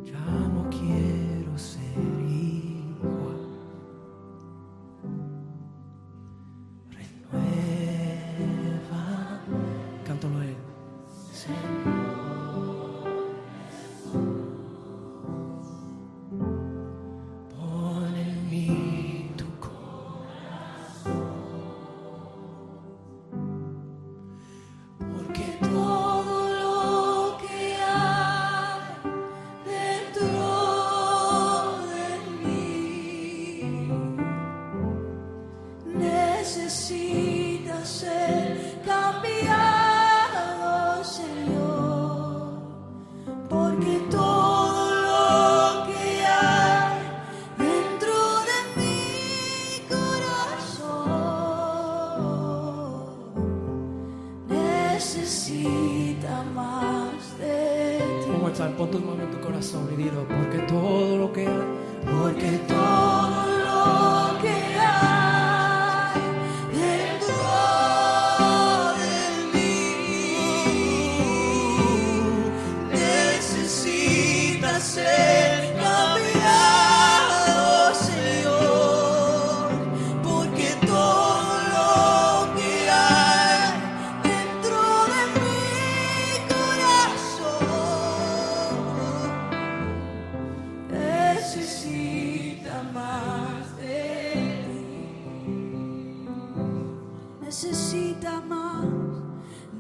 Ya no quiero ser igual. Renueva, cántalo a él, Señor. Pon en mí tu corazón, porque todo lo que hay dentro de mí necesita ser cambiado, Señor, porque todo lo que hay dentro de mi corazón necesita más de ti. One more time, pon tus manos en tu corazón y dilo, porque todo lo que hay, porque todo lo que hay dentro de mí necesita ser cambiado, Señor, porque todo lo que hay dentro de mi corazón necesita más de ti.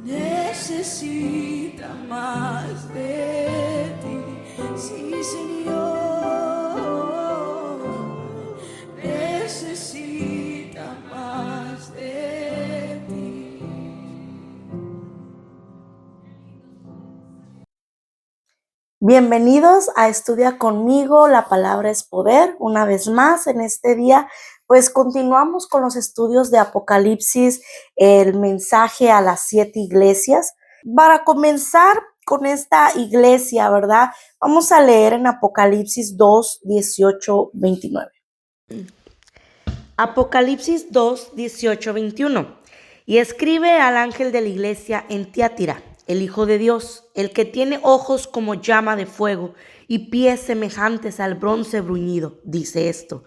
Necesita más de ti. Sí, Señor, necesita más de ti. Bienvenidos a Estudia conmigo, la palabra es poder. Una vez más en este día, pues continuamos con los estudios de Apocalipsis, el mensaje a las 7 iglesias. Para comenzar con esta iglesia, ¿verdad? Vamos a leer en Apocalipsis 2, 18, 29. Apocalipsis 2, 18, 21. Y escribe al ángel de la iglesia en Tiatira, el Hijo de Dios, el que tiene ojos como llama de fuego y pies semejantes al bronce bruñido, dice esto: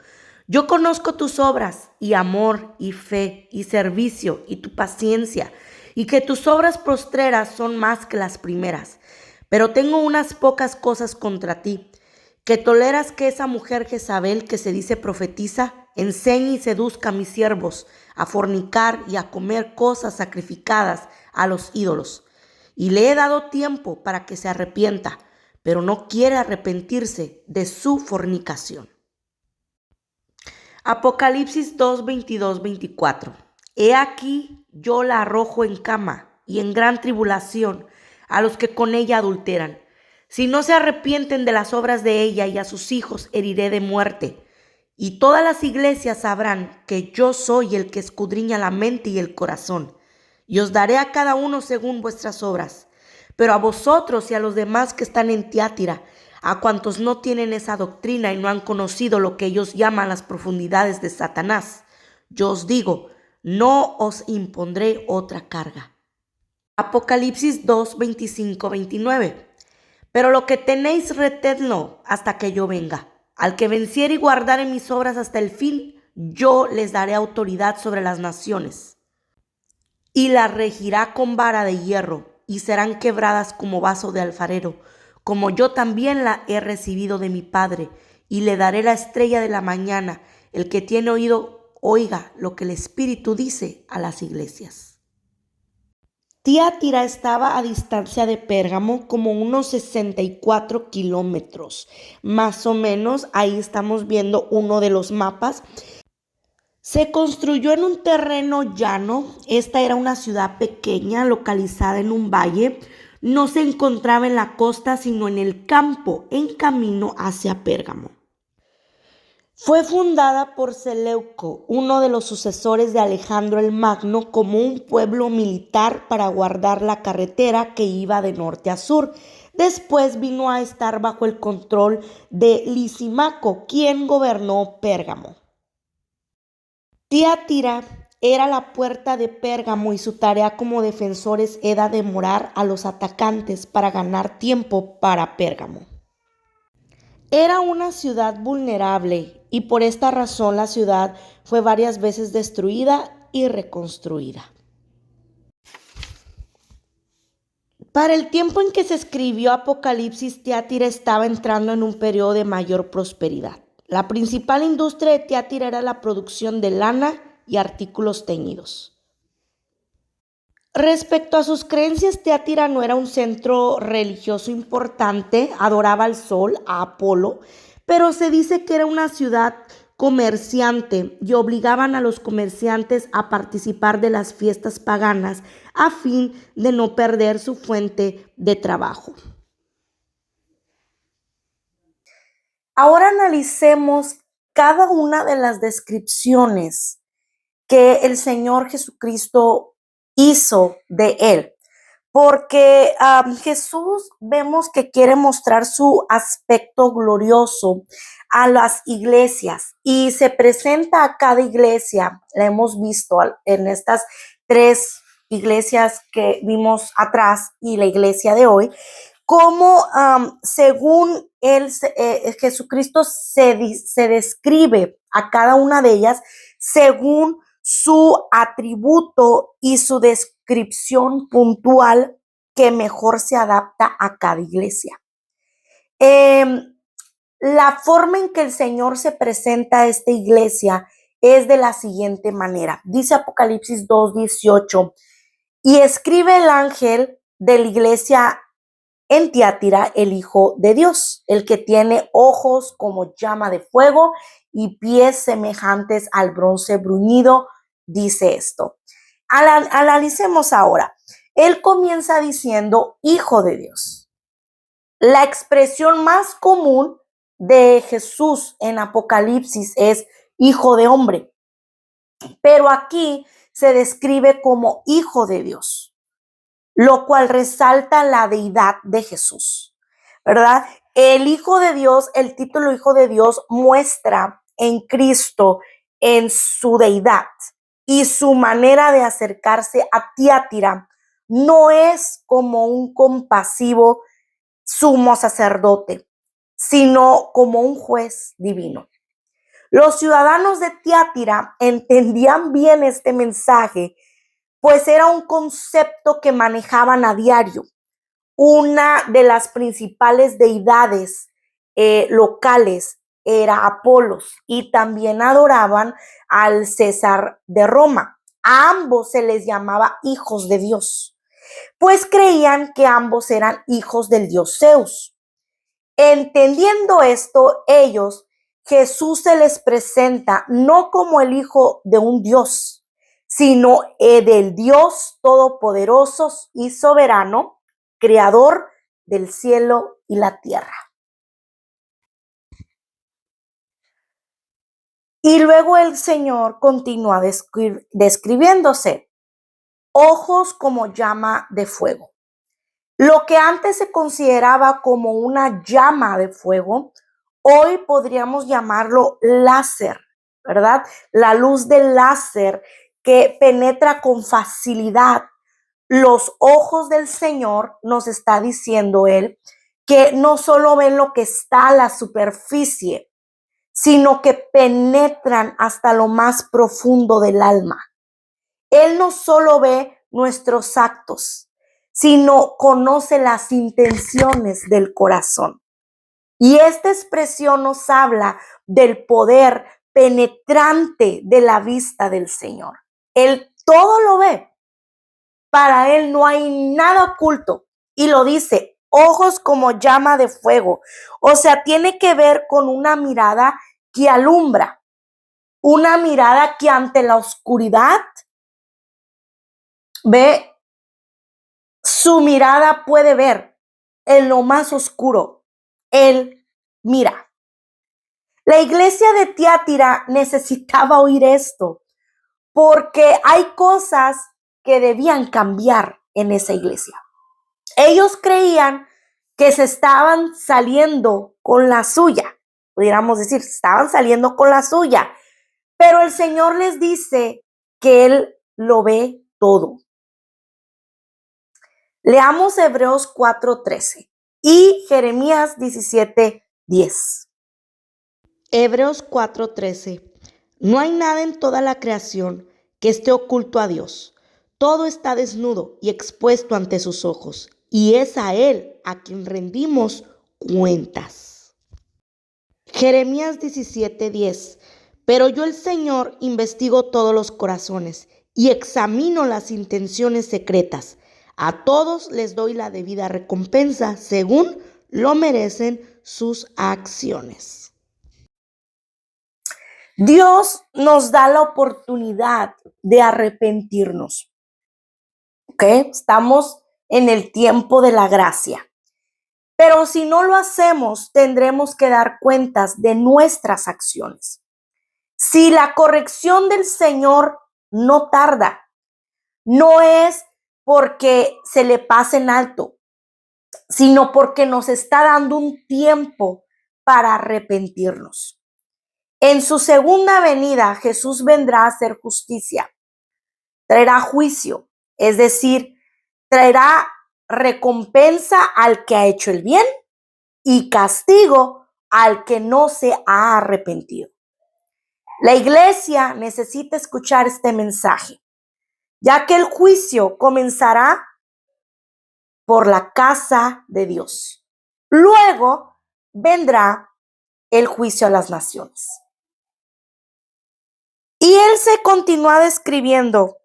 yo conozco tus obras y amor y fe y servicio y tu paciencia, y que tus obras postreras son más que las primeras. Pero tengo unas pocas cosas contra ti, que toleras que esa mujer Jezabel, que se dice profetiza, enseñe y seduzca a mis siervos a fornicar y a comer cosas sacrificadas a los ídolos. Y le he dado tiempo para que se arrepienta, pero no quiere arrepentirse de su fornicación. Apocalipsis 2, 22, 24. He aquí yo la arrojo en cama y en gran tribulación a los que con ella adulteran. Si no se arrepienten de las obras de ella, y a sus hijos heriré de muerte. Y todas las iglesias sabrán que yo soy el que escudriña la mente y el corazón, y os daré a cada uno según vuestras obras. Pero a vosotros y a los demás que están en Tiatira, a cuantos no tienen esa doctrina y no han conocido lo que ellos llaman las profundidades de Satanás, yo os digo, no os impondré otra carga. Apocalipsis 2, 25, 29. Pero lo que tenéis retenedlo hasta que yo venga. Al que venciere y guardare mis obras hasta el fin, yo les daré autoridad sobre las naciones, y las regirá con vara de hierro, y serán quebradas como vaso de alfarero, como yo también la he recibido de mi Padre, y le daré la estrella de la mañana. El que tiene oído, oiga lo que el Espíritu dice a las iglesias. Tiatira estaba a distancia de Pérgamo como unos 64 kilómetros. Más o menos, ahí estamos viendo uno de los mapas. Se construyó en un terreno llano. Esta era una ciudad pequeña localizada en un valle. No se encontraba en la costa, sino en el campo, en camino hacia Pérgamo. Fue fundada por Seleuco, uno de los sucesores de Alejandro el Magno, como un pueblo militar para guardar la carretera que iba de norte a sur. Después vino a estar bajo el control de Lisímaco, quien gobernó Pérgamo. Tiatira era la puerta de Pérgamo y su tarea como defensores era demorar a los atacantes para ganar tiempo para Pérgamo. Era una ciudad vulnerable y por esta razón la ciudad fue varias veces destruida y reconstruida. Para el tiempo en que se escribió Apocalipsis, Tiatira estaba entrando en un periodo de mayor prosperidad. La principal industria de Tiatira era la producción de lana y artículos teñidos. Respecto a sus creencias, Tiatira no era un centro religioso importante, adoraba al sol, a Apolo, pero se dice que era una ciudad comerciante y obligaban a los comerciantes a participar de las fiestas paganas a fin de no perder su fuente de trabajo. Ahora analicemos cada una de las descripciones que el Señor Jesucristo hizo de él. Porque Jesús vemos que quiere mostrar su aspecto glorioso a las iglesias y se presenta a cada iglesia. La hemos visto en estas 3 iglesias que vimos atrás y la iglesia de hoy, como según él, Jesucristo se describe a cada una de ellas según su atributo y su descripción puntual que mejor se adapta a cada iglesia. La forma en que el Señor se presenta a esta iglesia es de la siguiente manera. Dice Apocalipsis 2:18, y escribe el ángel de la iglesia en Tiatira, el Hijo de Dios, el que tiene ojos como llama de fuego y pies semejantes al bronce bruñido, dice esto. Analicemos ahora. Él comienza diciendo Hijo de Dios. La expresión más común de Jesús en Apocalipsis es Hijo de hombre, pero aquí se describe como Hijo de Dios, lo cual resalta la deidad de Jesús, ¿verdad? El Hijo de Dios, el título Hijo de Dios muestra en Cristo en su deidad y su manera de acercarse a Tiatira no es como un compasivo sumo sacerdote, sino como un juez divino. Los ciudadanos de Tiatira entendían bien este mensaje, pues era un concepto que manejaban a diario. Una de las principales deidades locales era Apolos y también adoraban al César de Roma. A ambos se les llamaba hijos de Dios, pues creían que ambos eran hijos del dios Zeus. Entendiendo esto, Jesús se les presenta no como el hijo de un dios, sino del Dios todopoderoso y soberano, creador del cielo y la tierra. Y luego el Señor continúa describiéndose, ojos como llama de fuego. Lo que antes se consideraba como una llama de fuego, hoy podríamos llamarlo láser, ¿verdad? La luz del láser que penetra con facilidad. Los ojos del Señor, nos está diciendo Él, que no solo ven lo que está a la superficie, sino que penetran hasta lo más profundo del alma. Él no solo ve nuestros actos, sino conoce las intenciones del corazón. Y esta expresión nos habla del poder penetrante de la vista del Señor. Él todo lo ve. Para Él no hay nada oculto. Y lo dice, ojos como llama de fuego. O sea, tiene que ver con una mirada que alumbra. Una mirada que ante la oscuridad ve. Su mirada puede ver en lo más oscuro. Él mira. La iglesia de Tiatira necesitaba oír esto porque hay cosas que debían cambiar en esa iglesia. Ellos creían que se estaban saliendo con la suya, pudiéramos decir, estaban saliendo con la suya, pero el Señor les dice que Él lo ve todo. Leamos Hebreos 4:13 y Jeremías 17:10. Hebreos 4:13. No hay nada en toda la creación que esté oculto a Dios. Todo está desnudo y expuesto ante sus ojos, y es a Él a quien rendimos cuentas. Jeremías 17:10. Pero yo, el Señor, investigo todos los corazones y examino las intenciones secretas. A todos les doy la debida recompensa según lo merecen sus acciones. Dios nos da la oportunidad de arrepentirnos. ¿Ok? Estamos en el tiempo de la gracia. Pero si no lo hacemos, tendremos que dar cuentas de nuestras acciones. Si la corrección del Señor no tarda, no es porque se le pase en alto, sino porque nos está dando un tiempo para arrepentirnos. En su segunda venida, Jesús vendrá a hacer justicia, traerá juicio, es decir, traerá recompensa al que ha hecho el bien y castigo al que no se ha arrepentido. La iglesia necesita escuchar este mensaje, ya que el juicio comenzará por la casa de Dios. Luego vendrá el juicio a las naciones. Y él se continúa describiendo.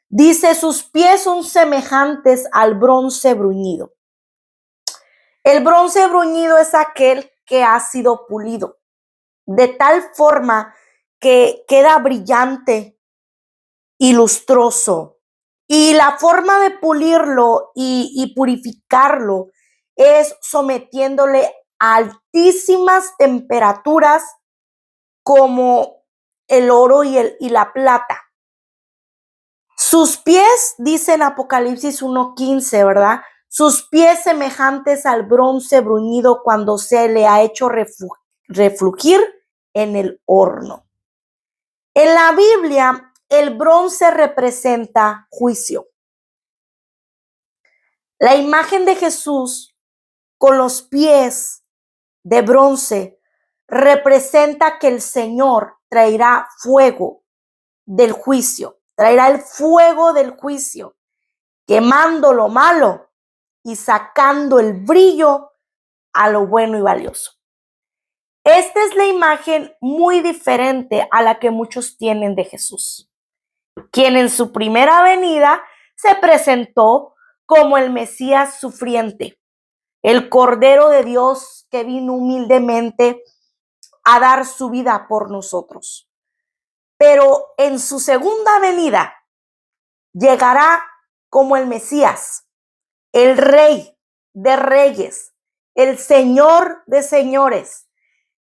Dice, sus pies son semejantes al bronce bruñido. El bronce bruñido es aquel que ha sido pulido, de tal forma que queda brillante y lustroso. Y la forma de pulirlo y purificarlo es sometiéndole a altísimas temperaturas como el oro y la plata. Sus pies, dice en Apocalipsis 1:15, ¿verdad? Sus pies semejantes al bronce bruñido cuando se le ha hecho refulgir en el horno. En la Biblia, el bronce representa juicio. La imagen de Jesús con los pies de bronce representa que el Señor traerá fuego del juicio, traerá el fuego del juicio, quemando lo malo y sacando el brillo a lo bueno y valioso. Esta es la imagen muy diferente a la que muchos tienen de Jesús, quien en su primera venida se presentó como el Mesías sufriente, el Cordero de Dios que vino humildemente a dar su vida por nosotros. Pero en su segunda venida llegará como el Mesías, el Rey de Reyes, el Señor de Señores,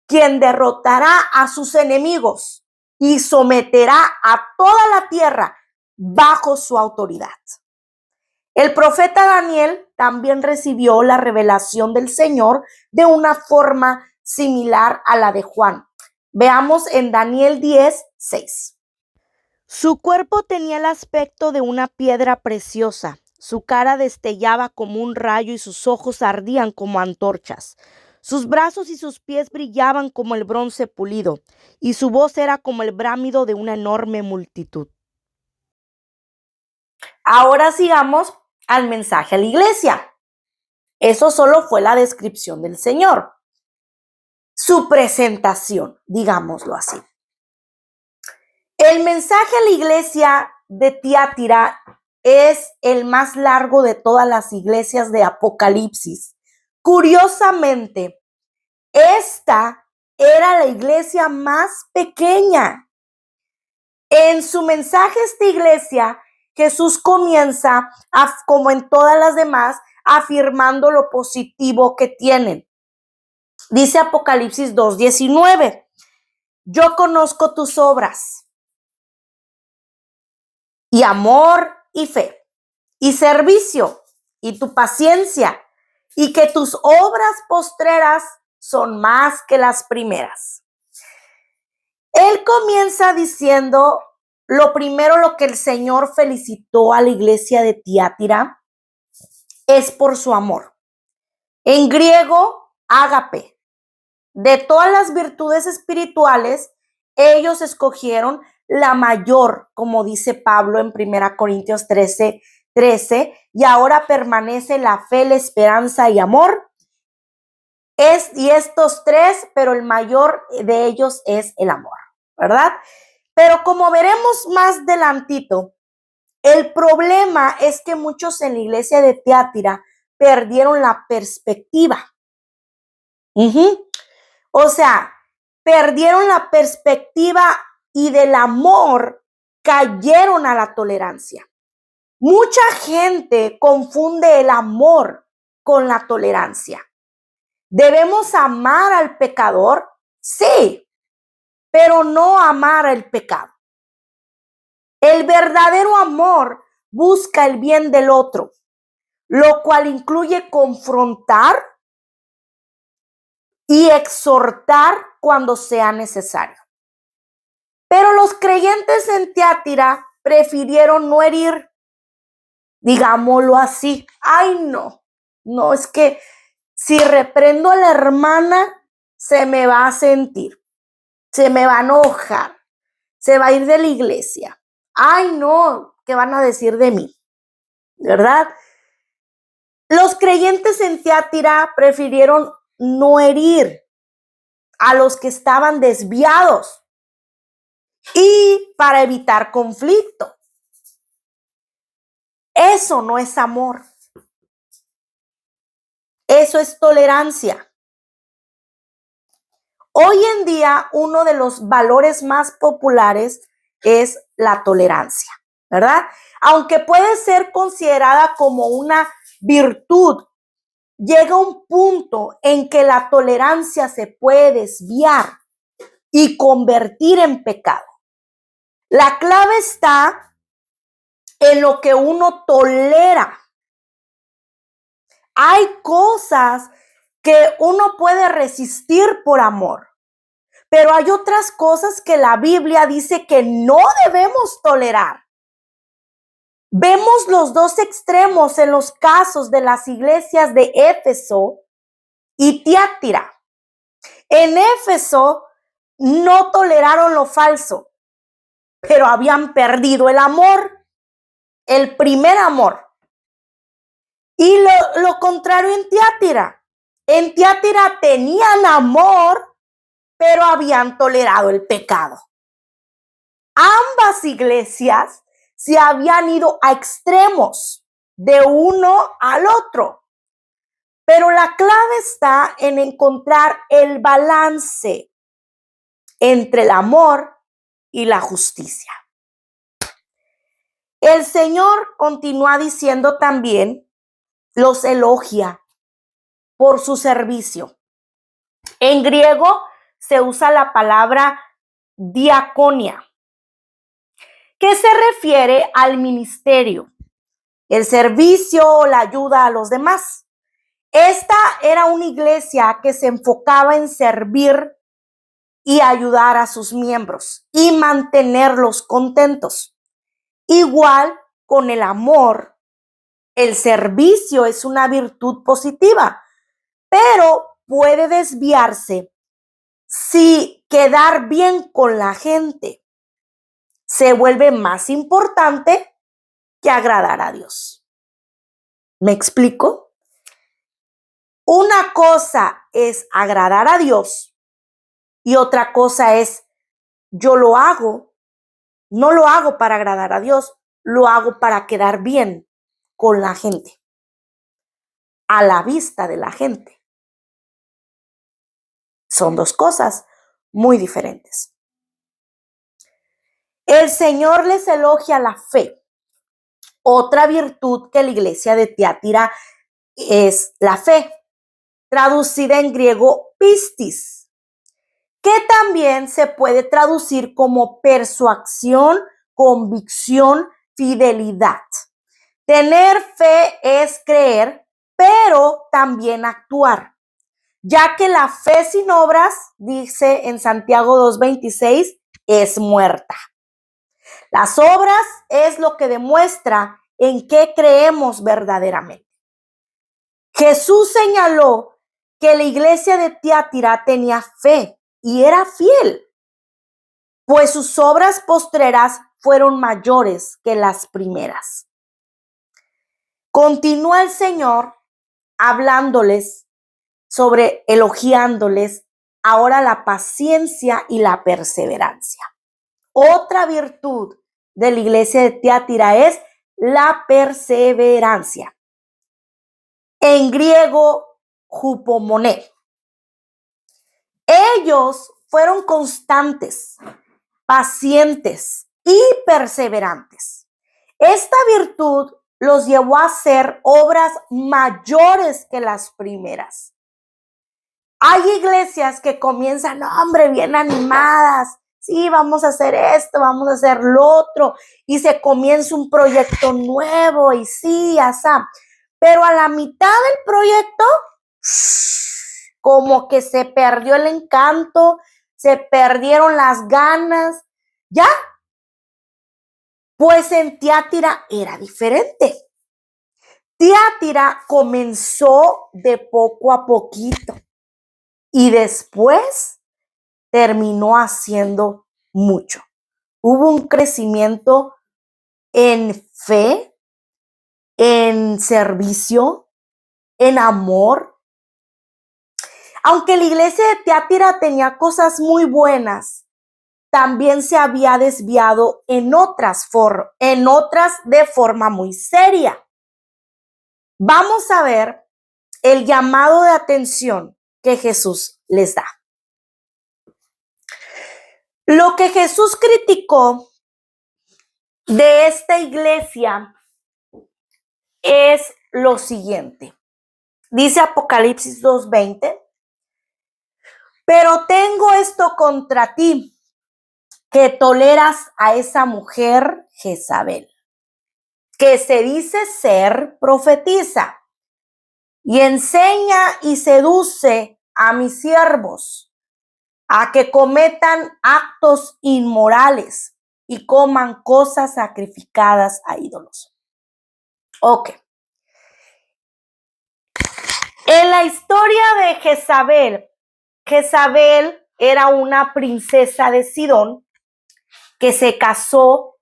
quien derrotará a sus enemigos y someterá a toda la tierra bajo su autoridad. El profeta Daniel también recibió la revelación del Señor de una forma similar a la de Juan. Veamos en Daniel 10:6. Su cuerpo tenía el aspecto de una piedra preciosa, su cara destellaba como un rayo y sus ojos ardían como antorchas. Sus brazos y sus pies brillaban como el bronce pulido, y su voz era como el bramido de una enorme multitud. Ahora sigamos al mensaje a la iglesia. Eso solo fue la descripción del Señor. Su presentación, digámoslo así. El mensaje a la iglesia de Tiatira es el más largo de todas las iglesias de Apocalipsis. Curiosamente, esta era la iglesia más pequeña. En su mensaje a esta iglesia, Jesús comienza, como en todas las demás, afirmando lo positivo que tienen. Dice Apocalipsis 2:19, yo conozco tus obras y amor y fe y servicio y tu paciencia y que tus obras postreras son más que las primeras. Él comienza diciendo lo primero lo que el Señor felicitó a la iglesia de Tiatira es por su amor. En griego, ágape. De todas las virtudes espirituales, ellos escogieron la mayor, como dice Pablo en 1 Corintios 13, y ahora permanece la fe, la esperanza y amor. Y estos tres, pero el mayor de ellos es el amor, ¿verdad? Pero como veremos más adelantito, el problema es que muchos en la iglesia de Tiatira perdieron la perspectiva. O sea, perdieron la perspectiva y del amor cayeron a la tolerancia. Mucha gente confunde el amor con la tolerancia. ¿Debemos amar al pecador? Sí, pero no amar el pecado. El verdadero amor busca el bien del otro, lo cual incluye confrontar y exhortar cuando sea necesario. Pero los creyentes en Tiatira prefirieron no herir, digámoslo así. Ay, no, es que si reprendo a la hermana, se me va a sentir, se me va a enojar, se va a ir de la iglesia. Ay, no, ¿qué van a decir de mí? ¿Verdad? Los creyentes en Tiatira prefirieron no herir a los que estaban desviados y para evitar conflicto. Eso no es amor. Eso es tolerancia. Hoy en día, uno de los valores más populares es la tolerancia, ¿verdad? Aunque puede ser considerada como una virtud, llega un punto en que la tolerancia se puede desviar y convertir en pecado. La clave está en lo que uno tolera. Hay cosas que uno puede resistir por amor, pero hay otras cosas que la Biblia dice que no debemos tolerar. Vemos los dos extremos en los casos de las iglesias de Éfeso y Tiatira. En Éfeso no toleraron lo falso, pero habían perdido el amor, el primer amor. Y lo contrario en Tiatira. En Tiatira tenían amor, pero habían tolerado el pecado. Ambas iglesias se habían ido a extremos, de uno al otro. Pero la clave está en encontrar el balance entre el amor y la justicia. El Señor continúa diciendo también, los elogia por su servicio. En griego se usa la palabra diaconia, que se refiere al ministerio, el servicio o la ayuda a los demás. Esta era una iglesia que se enfocaba en servir y ayudar a sus miembros y mantenerlos contentos. Igual con el amor, el servicio es una virtud positiva, pero puede desviarse si quedar bien con la gente se vuelve más importante que agradar a Dios. ¿Me explico? Una cosa es agradar a Dios y otra cosa es yo lo hago, no lo hago para agradar a Dios, lo hago para quedar bien con la gente, a la vista de la gente. Son dos cosas muy diferentes. El Señor les elogia la fe. Otra virtud que la iglesia de Tiatira es la fe, traducida en griego pistis, que también se puede traducir como persuasión, convicción, fidelidad. Tener fe es creer, pero también actuar, ya que la fe sin obras, dice en Santiago 2:26, es muerta. Las obras es lo que demuestra en qué creemos verdaderamente. Jesús señaló que la iglesia de Tiatira tenía fe y era fiel, pues sus obras postreras fueron mayores que las primeras. Continúa el Señor hablándoles elogiándoles ahora la paciencia y la perseverancia. Otra virtud de la iglesia de Tiatira es la perseverancia. En griego, hupomoné. Ellos fueron constantes, pacientes y perseverantes. Esta virtud los llevó a hacer obras mayores que las primeras. Hay iglesias que comienzan, hombre, bien animadas. Sí, vamos a hacer esto, vamos a hacer lo otro. Y se comienza un proyecto nuevo y sí, asá. Pero a la mitad del proyecto, como que se perdió el encanto, se perdieron las ganas. ¿Ya? Pues en Tiatira era diferente. Tiatira comenzó de poco a poquito. Y después terminó haciendo mucho. Hubo un crecimiento en fe, en servicio, en amor. Aunque la iglesia de Tiatira tenía cosas muy buenas, también se había desviado en otras de forma muy seria. Vamos a ver el llamado de atención que Jesús les da. Lo que Jesús criticó de esta iglesia es lo siguiente. Dice Apocalipsis 2:20, pero tengo esto contra ti, que toleras a esa mujer Jezabel, que se dice ser profetisa, y enseña y seduce a mis siervos a que cometan actos inmorales y coman cosas sacrificadas a ídolos. Ok. En la historia de Jezabel, Jezabel era una princesa de Sidón que se casó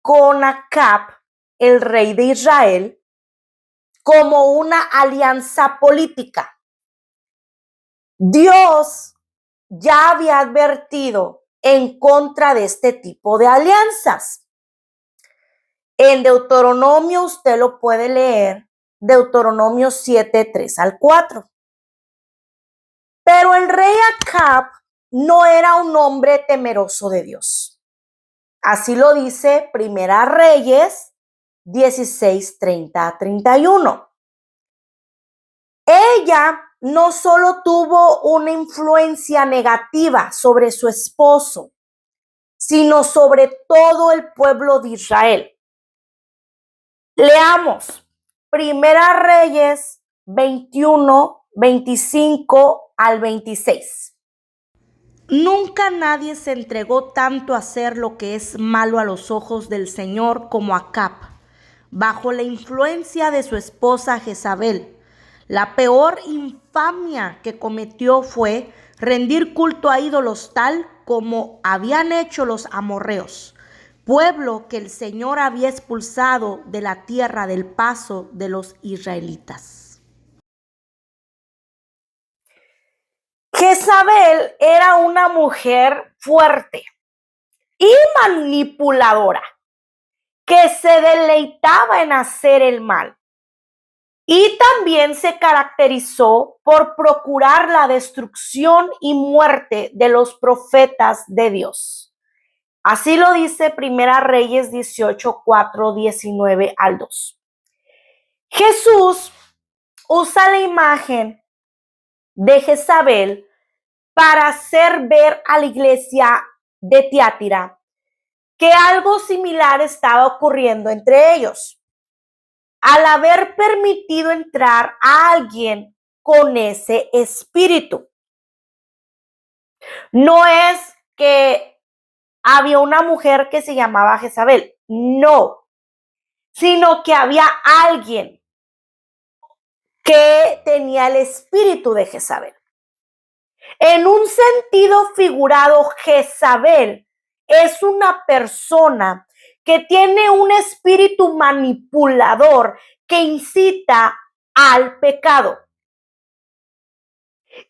con Acab, el rey de Israel, como una alianza política. Dios ya había advertido en contra de este tipo de alianzas. En Deuteronomio usted lo puede leer, Deuteronomio 7:3-4. Pero el rey Acab no era un hombre temeroso de Dios. Así lo dice Primera Reyes 16:30-31. Ella no solo tuvo una influencia negativa sobre su esposo, sino sobre todo el pueblo de Israel. Leamos Primera Reyes 21:25-26. Nunca nadie se entregó tanto a hacer lo que es malo a los ojos del Señor como Acab, bajo la influencia de su esposa Jezabel. La peor infamia que cometió fue rendir culto a ídolos tal como habían hecho los amorreos, pueblo que el Señor había expulsado de la tierra del paso de los israelitas. Jezabel era una mujer fuerte y manipuladora que se deleitaba en hacer el mal. Y también se caracterizó por procurar la destrucción y muerte de los profetas de Dios. Así lo dice Primera Reyes 18:4-19-2. Jesús usa la imagen de Jezabel para hacer ver a la iglesia de Tiatira que algo similar estaba ocurriendo entre ellos, al haber permitido entrar a alguien con ese espíritu. No es que había una mujer que se llamaba Jezabel. No, sino que había alguien que tenía el espíritu de Jezabel. En un sentido figurado, Jezabel es una persona que tiene un espíritu manipulador que incita al pecado.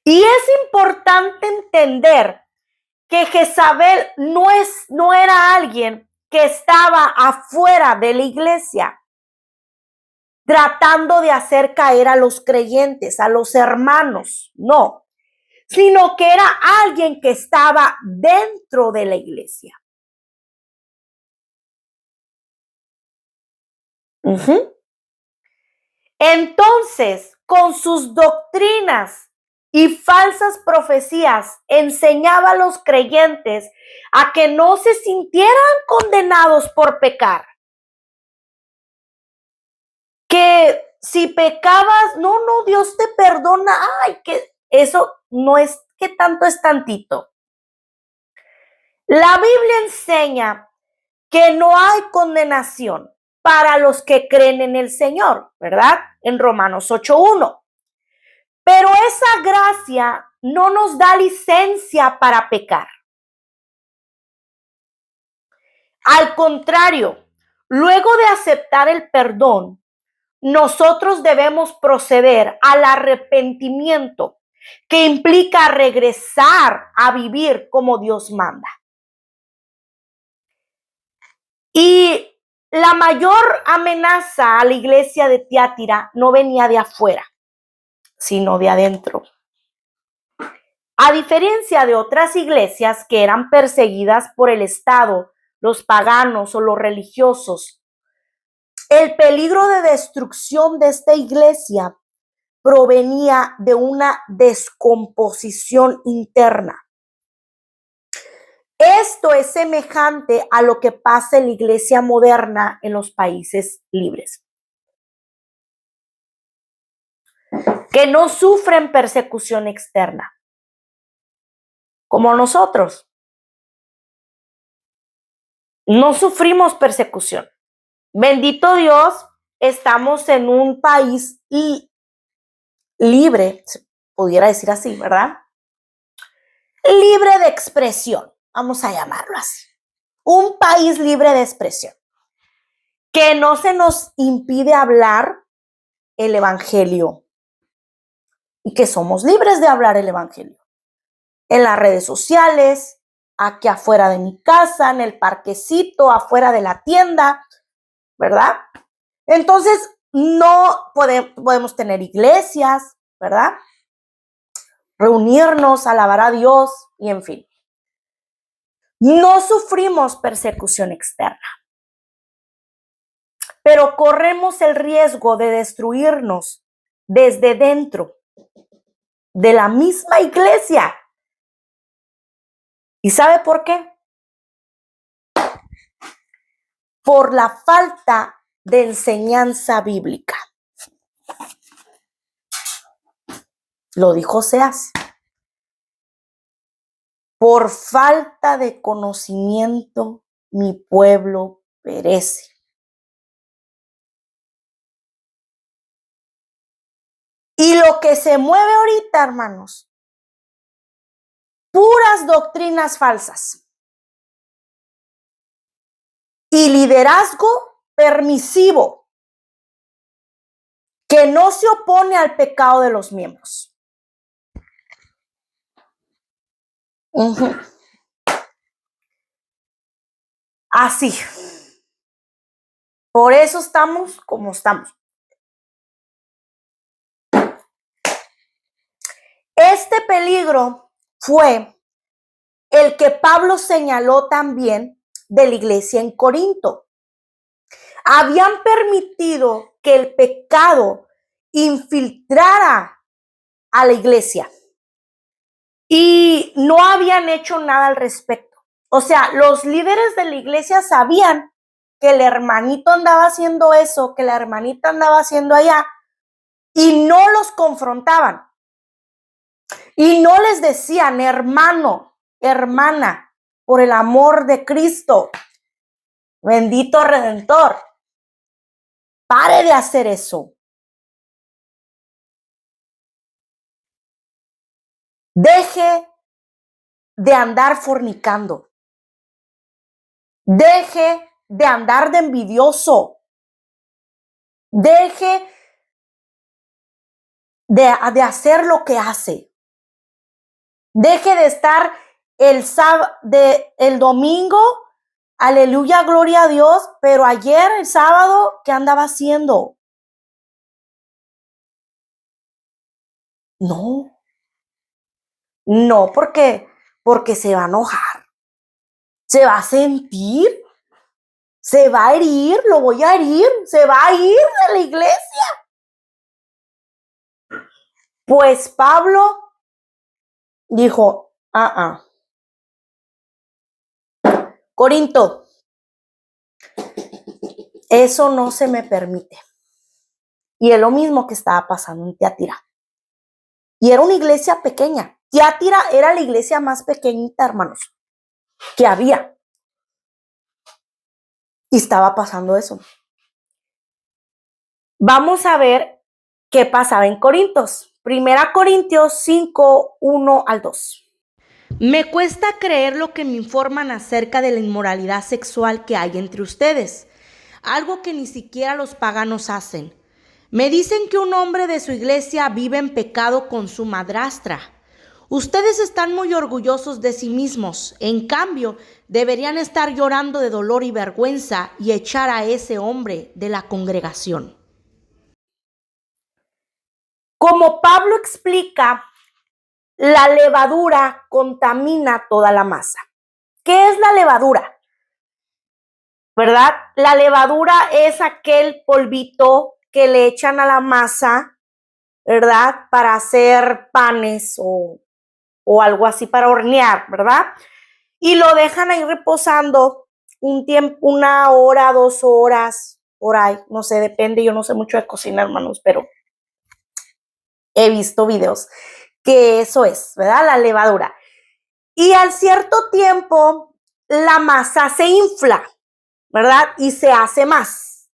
Y es importante entender que Jezabel no era alguien que estaba afuera de la iglesia tratando de hacer caer a los creyentes, a los hermanos, no, sino que era alguien que estaba dentro de la iglesia. Entonces, con sus doctrinas y falsas profecías, enseñaba a los creyentes a que no se sintieran condenados por pecar. Que si pecabas, no, Dios te perdona. Ay, que eso no es que tanto es tantito. La Biblia enseña que no hay condenación para los que creen en el Señor, ¿verdad? En Romanos 8:1. Pero esa gracia no nos da licencia para pecar. Al contrario, luego de aceptar el perdón, nosotros debemos proceder al arrepentimiento, que implica regresar a vivir como Dios manda. Y la mayor amenaza a la iglesia de Tiatira no venía de afuera, sino de adentro. A diferencia de otras iglesias que eran perseguidas por el Estado, los paganos o los religiosos, el peligro de destrucción de esta iglesia provenía de una descomposición interna. Esto es semejante a lo que pasa en la iglesia moderna en los países libres, que no sufren persecución externa, como nosotros. No sufrimos persecución. Bendito Dios, estamos en un país libre, se pudiera decir así, ¿verdad? Libre de expresión, vamos a llamarlo así. Un país libre de expresión, que no se nos impide hablar el evangelio y que somos libres de hablar el evangelio. En las redes sociales, aquí afuera de mi casa, en el parquecito, afuera de la tienda, ¿verdad? Entonces, no podemos tener iglesias, ¿verdad? Reunirnos, alabar a Dios y en fin. No sufrimos persecución externa, pero corremos el riesgo de destruirnos desde dentro de la misma iglesia. ¿Y sabe por qué? Por la falta de enseñanza bíblica. Lo dijo Oseas. Por falta de conocimiento, mi pueblo perece. Y lo que se mueve ahorita, hermanos, puras doctrinas falsas y liderazgo permisivo que no se opone al pecado de los miembros. Así. Por eso estamos como estamos. Este peligro fue el que Pablo señaló también de la iglesia en Corinto. Habían permitido que el pecado infiltrara a la iglesia y no habían hecho nada al respecto. O sea, los líderes de la iglesia sabían que el hermanito andaba haciendo eso, que la hermanita andaba haciendo allá, y no los confrontaban. Y no les decían, hermano, hermana, por el amor de Cristo. Bendito Redentor. Pare de hacer eso. Deje de andar fornicando. Deje de andar de envidioso. Deje de hacer lo que hace. Deje de estar el domingo, aleluya, gloria a Dios, pero ayer, el sábado, ¿qué andaba haciendo? No, porque se va a enojar, se va a sentir, se va a herir, lo voy a herir, se va a ir de la iglesia. Pues Pablo dijo, Corinto, eso no se me permite. Y es lo mismo que estaba pasando en Tiatira. Y era una iglesia pequeña. Tiatira era la iglesia más pequeñita, hermanos, que había. Y estaba pasando eso. Vamos a ver qué pasaba en Corintios. 1 Corintios 5, 1 al 2. Me cuesta creer lo que me informan acerca de la inmoralidad sexual que hay entre ustedes, algo que ni siquiera los paganos hacen. Me dicen que un hombre de su iglesia vive en pecado con su madrastra. Ustedes están muy orgullosos de sí mismos. En cambio, deberían estar llorando de dolor y vergüenza y echar a ese hombre de la congregación. Como Pablo explica, la levadura contamina toda la masa. ¿Qué es la levadura? ¿Verdad? La levadura es aquel polvito que le echan a la masa, ¿verdad? Para hacer panes o algo así, para hornear, ¿verdad? Y lo dejan ahí reposando un tiempo, 1 hora, 2 horas, por ahí, no sé, depende, yo no sé mucho de cocina, hermanos, pero he visto videos que eso es, ¿verdad? La levadura. Y al cierto tiempo, la masa se infla, ¿verdad? Y se hace más.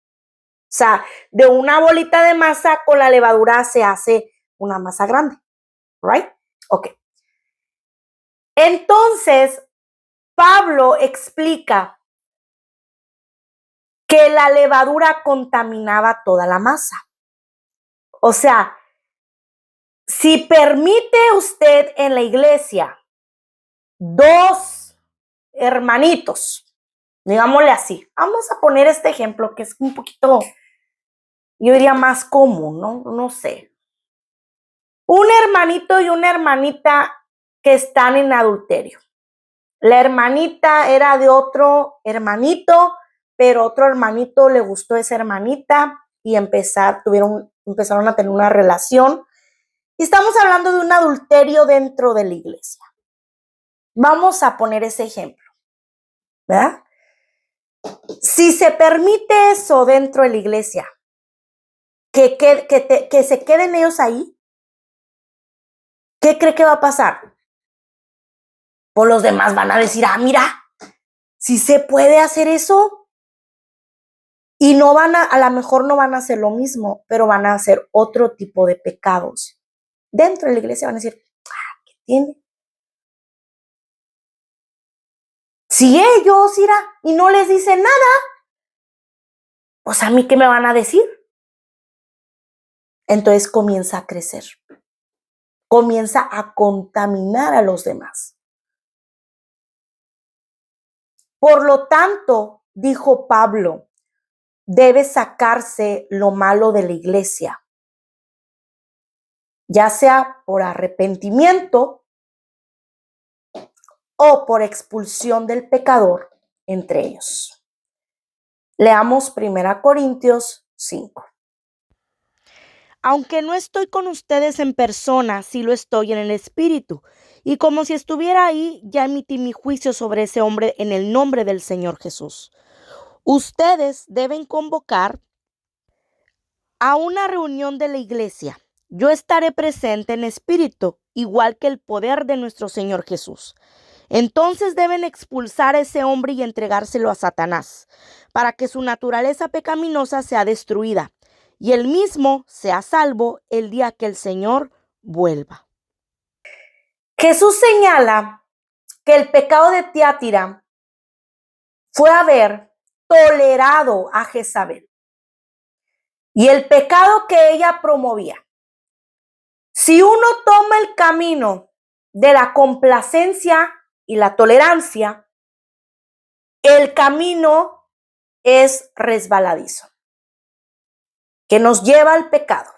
O sea, de una bolita de masa con la levadura se hace una masa grande, ¿right? Ok. Entonces, Pablo explica que la levadura contaminaba toda la masa. O sea, si permite usted en la iglesia 2 hermanitos, digámosle así, vamos a poner este ejemplo que es un poquito, yo diría más común, ¿no? No sé. Un hermanito y una hermanita que están en adulterio. La hermanita era de otro hermanito, pero otro hermanito le gustó a esa hermanita y empezaron a tener una relación. Y estamos hablando de un adulterio dentro de la iglesia. Vamos a poner ese ejemplo, ¿verdad? Si se permite eso dentro de la iglesia, que se queden ellos ahí, ¿qué cree que va a pasar? Pues los demás van a decir, mira, si se puede hacer eso. Y no a lo mejor no van a hacer lo mismo, pero van a hacer otro tipo de pecados. Dentro de la iglesia van a decir, ¿qué tiene? Si ellos irán y no les dicen nada, pues a mí, ¿qué me van a decir? Entonces comienza a crecer. Comienza a contaminar a los demás. Por lo tanto, dijo Pablo, debe sacarse lo malo de la iglesia, ya sea por arrepentimiento o por expulsión del pecador entre ellos. Leamos 1 Corintios 5. Aunque no estoy con ustedes en persona, sí lo estoy en el espíritu. Y como si estuviera ahí, ya emití mi juicio sobre ese hombre en el nombre del Señor Jesús. Ustedes deben convocar a una reunión de la iglesia. Yo estaré presente en espíritu, igual que el poder de nuestro Señor Jesús. Entonces deben expulsar a ese hombre y entregárselo a Satanás, para que su naturaleza pecaminosa sea destruida y él mismo sea salvo el día que el Señor vuelva. Jesús señala que el pecado de Tiatira fue haber tolerado a Jezabel y el pecado que ella promovía. Si uno toma el camino de la complacencia y la tolerancia, el camino es resbaladizo, que nos lleva al pecado,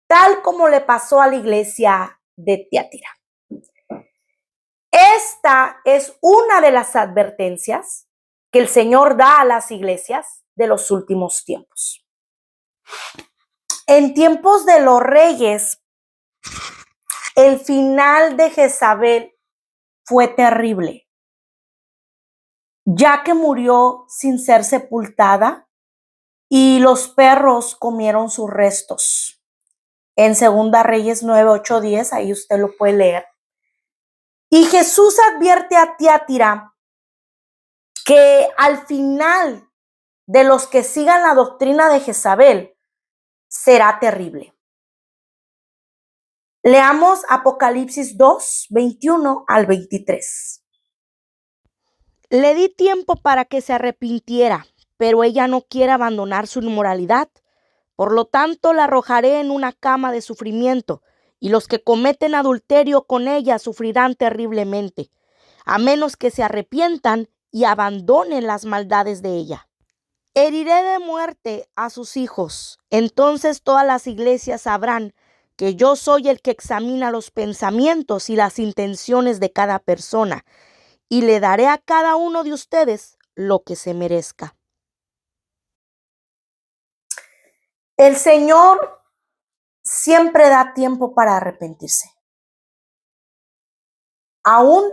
tal como le pasó a la iglesia de Tiatira. Esta es una de las advertencias que el Señor da a las iglesias de los últimos tiempos. En tiempos de los reyes, el final de Jezabel fue terrible, ya que murió sin ser sepultada y los perros comieron sus restos. En 2 Reyes 9, 8, 10, ahí usted lo puede leer. Y Jesús advierte a Tiatira que al final de los que sigan la doctrina de Jezabel será terrible. Leamos Apocalipsis 2, 21 al 23. Le di tiempo para que se arrepintiera, pero ella no quiere abandonar su inmoralidad. Por lo tanto, la arrojaré en una cama de sufrimiento, y los que cometen adulterio con ella sufrirán terriblemente, a menos que se arrepientan y abandonen las maldades de ella. Heriré de muerte a sus hijos. Entonces todas las iglesias sabrán que yo soy el que examina los pensamientos y las intenciones de cada persona, y le daré a cada uno de ustedes lo que se merezca. El Señor siempre da tiempo para arrepentirse, aún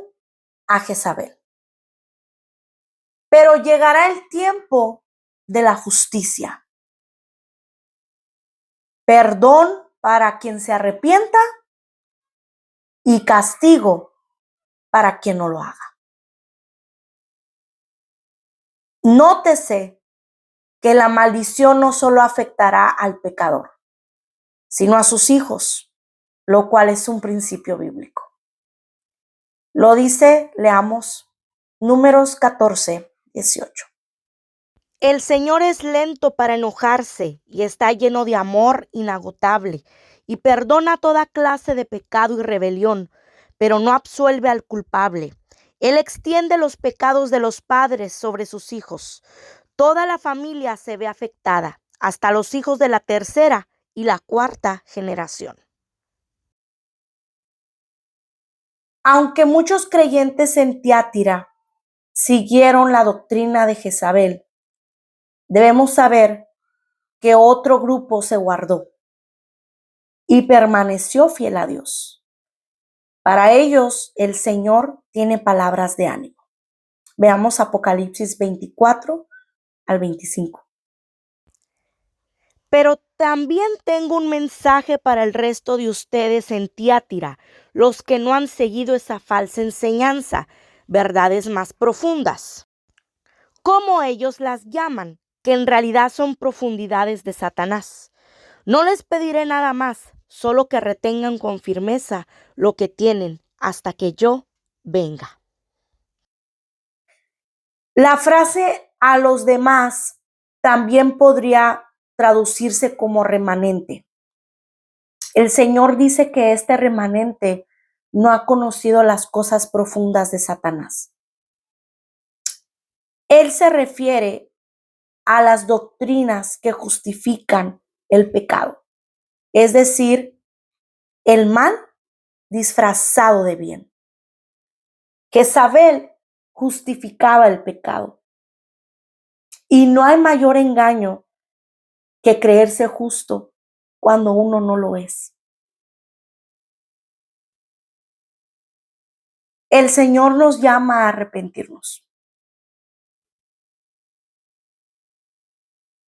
a Jezabel. Pero llegará el tiempo de la justicia. Perdón para quien se arrepienta y castigo para quien no lo haga. Nótese que la maldición no solo afectará al pecador, sino a sus hijos, lo cual es un principio bíblico. Lo dice, leamos, Números 14, 18. El Señor es lento para enojarse y está lleno de amor inagotable y perdona toda clase de pecado y rebelión, pero no absuelve al culpable. Él extiende los pecados de los padres sobre sus hijos. Toda la familia se ve afectada, hasta los hijos de la tercera y la cuarta generación. Aunque muchos creyentes en Tiatira siguieron la doctrina de Jezabel, debemos saber que otro grupo se guardó y permaneció fiel a Dios. Para ellos, el Señor tiene palabras de ánimo. Veamos Apocalipsis 24 al 25. Pero también tengo un mensaje para el resto de ustedes en Tiatira, los que no han seguido esa falsa enseñanza, verdades más profundas, como ellos las llaman, que en realidad son profundidades de Satanás. No les pediré nada más, solo que retengan con firmeza lo que tienen hasta que yo venga. La frase a los demás también podría traducirse como remanente. El Señor dice que este remanente no ha conocido las cosas profundas de Satanás. Él se refiere a las doctrinas que justifican el pecado, es decir, el mal disfrazado de bien. Jezabel justificaba el pecado. Y no hay mayor engaño que creerse justo cuando uno no lo es. El Señor nos llama a arrepentirnos.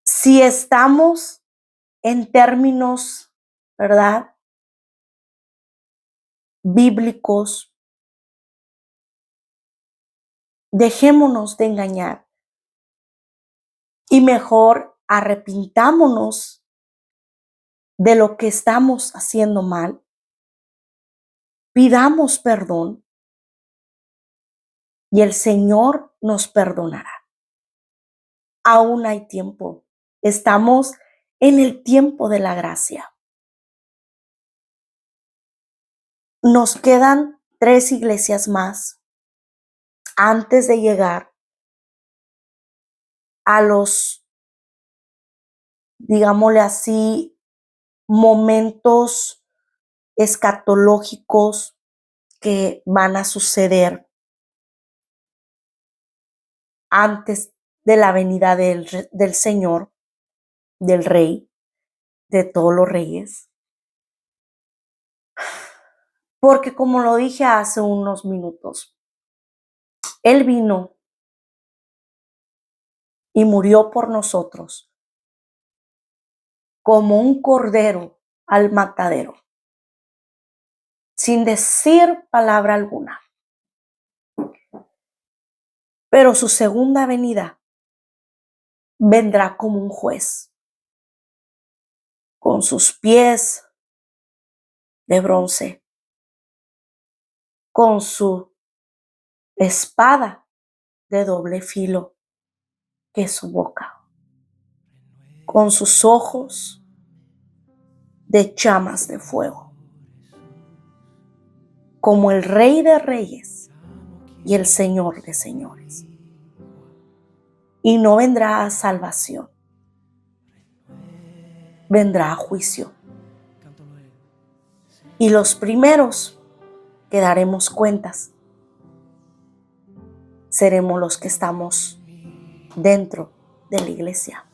Si estamos en términos, ¿verdad?, bíblicos, Dejémonos de engañar y mejor arrepintámonos de lo que estamos haciendo mal. Pidamos perdón y el Señor nos perdonará. Aún hay tiempo. Estamos en el tiempo de la gracia. Nos quedan 3 iglesias más antes de llegar a los, digámosle así, momentos escatológicos que van a suceder antes de la venida del Señor, del Rey, de todos los reyes. Porque como lo dije hace unos minutos, Él vino y murió por nosotros como un cordero al matadero, sin decir palabra alguna. Pero su segunda venida vendrá como un juez, con sus pies de bronce, con su espada de doble filo, que es su boca, con sus ojos de llamas de fuego, como el Rey de Reyes y el Señor de Señores. Y no vendrá a salvación, vendrá a juicio. Y los primeros que daremos cuentas seremos los que estamos dentro de la iglesia.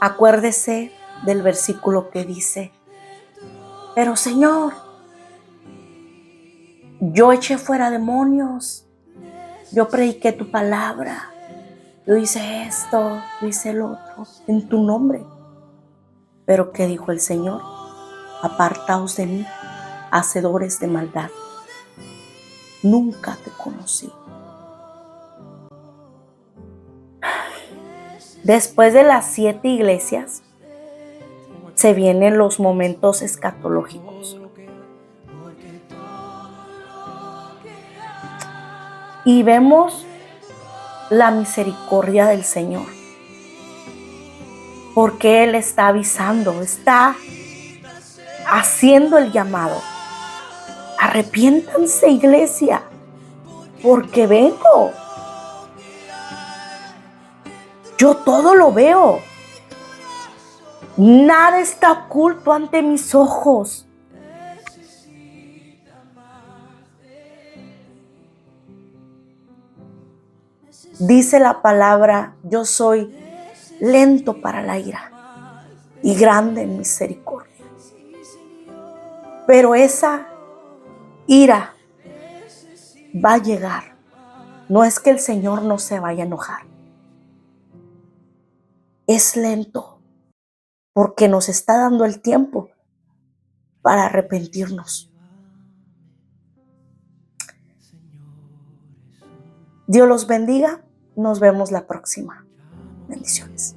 Acuérdese del versículo que dice: pero Señor, yo eché fuera demonios, yo prediqué tu palabra, yo hice esto, yo hice el otro, en tu nombre. Pero ¿qué dijo el Señor? Apartaos de mí, hacedores de maldad. Nunca te conocí. Después de las 7 iglesias, se vienen los momentos escatológicos. Y vemos la misericordia del Señor. Porque Él está avisando, está haciendo el llamado. Arrepiéntanse, iglesia, porque vengo. Yo todo lo veo. Nada está oculto ante mis ojos. Dice la palabra: yo soy lento para la ira y grande en misericordia. Pero esa ira va a llegar. No es que el Señor no se vaya a enojar. Es lento porque nos está dando el tiempo para arrepentirnos. Dios los bendiga. Nos vemos la próxima. Bendiciones.